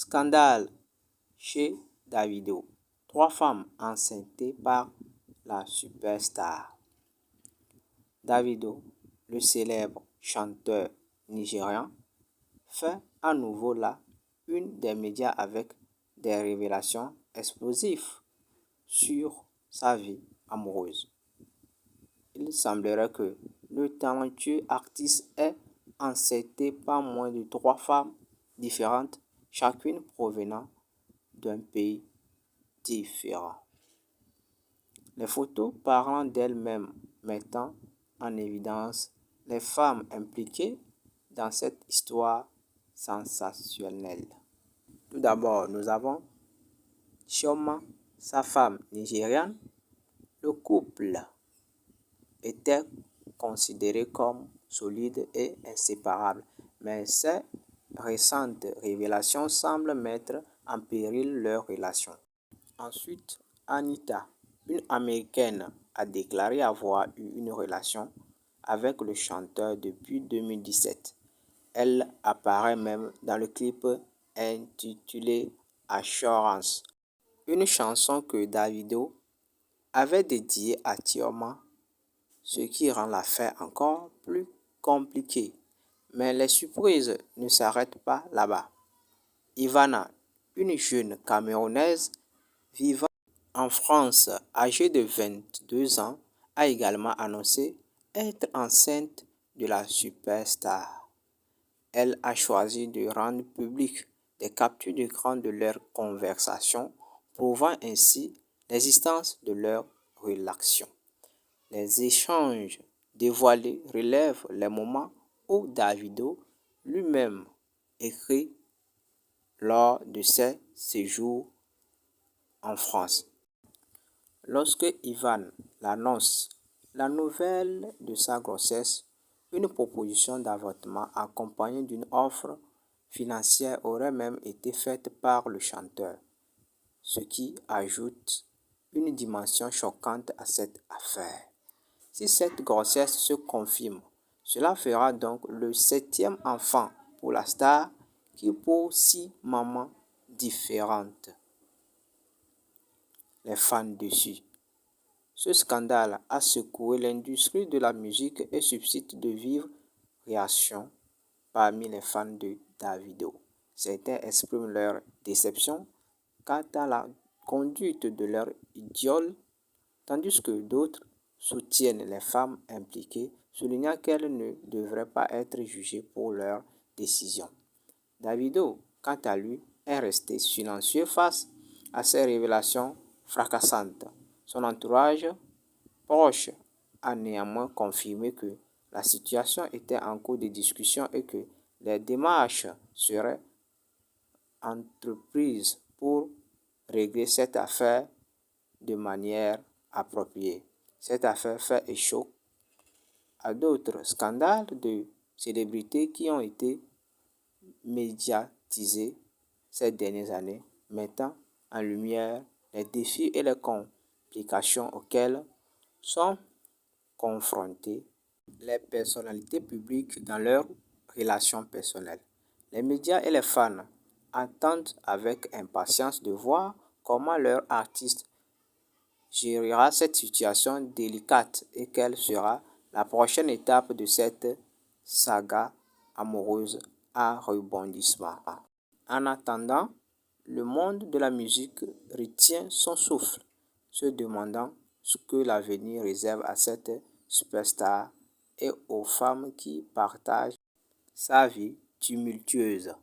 Scandale chez Davido. 3 femmes enceintes par la superstar. Davido, le célèbre chanteur nigérian, fait à nouveau la une des médias avec des révélations explosives sur sa vie amoureuse. Il semblerait que le talentueux artiste est enceinté par moins de 3 femmes différentes, chacune provenant d'un pays différent. Les photos parlant d'elle-même mettant en évidence les femmes impliquées dans cette histoire sensationnelle. Tout d'abord, nous avons Chioma, sa femme nigériane. Le couple était considéré comme solide et inséparable, mais ces récentes révélations semblent mettre en péril leur relation. Ensuite, Anita, une Américaine, a déclaré avoir eu une relation avec le chanteur depuis 2017. Elle apparaît même dans le clip intitulé Assurance, une chanson que Davido avait dédiée à Chioma, ce qui rend l'affaire encore plus compliquée. Mais les surprises ne s'arrêtent pas là-bas. Ivana, une jeune Camerounaise vivant en France, âgée de 22 ans, a également annoncé être enceinte de la superstar. Elle a choisi de rendre publiques des captures d'écran de leurs conversations, prouvant ainsi l'existence de leur relation. Les échanges dévoilés relèvent les moments où Davido lui-même écrit lors de ses séjours en France. Lorsque Ivan l'annonce, la nouvelle de sa grossesse, une proposition d'avortement accompagnée d'une offre financière aurait même été faite par le chanteur, ce qui ajoute une dimension choquante à cette affaire. Si cette grossesse se confirme, cela fera donc le 7e enfant pour la star qui pour 6 mamans différentes. Les fans dessus. Ce scandale a secoué l'industrie de la musique et suscite de vives réactions parmi les fans de Davido. Certains expriment leur déception quant à la conduite de leur idole, tandis que d'autres soutiennent les femmes impliquées, soulignant qu'elles ne devraient pas être jugées pour leurs décisions. Davido, quant à lui, est resté silencieux face à ces révélations fracassantes. Son entourage proche a néanmoins confirmé que la situation était en cours de discussion et que les démarches seraient entreprises pour régler cette affaire de manière appropriée. Cette affaire fait écho à d'autres scandales de célébrités qui ont été médiatisés ces dernières années, mettant en lumière les défis et les complications auxquelles sont confrontées les personnalités publiques dans leurs relations personnelles. Les médias et les fans attendent avec impatience de voir comment leur artiste gérera cette situation délicate et quelle sera la prochaine étape de cette saga amoureuse à rebondissement. En attendant, le monde de la musique retient son souffle, se demandant ce que l'avenir réserve à cette superstar et aux femmes qui partagent sa vie tumultueuse.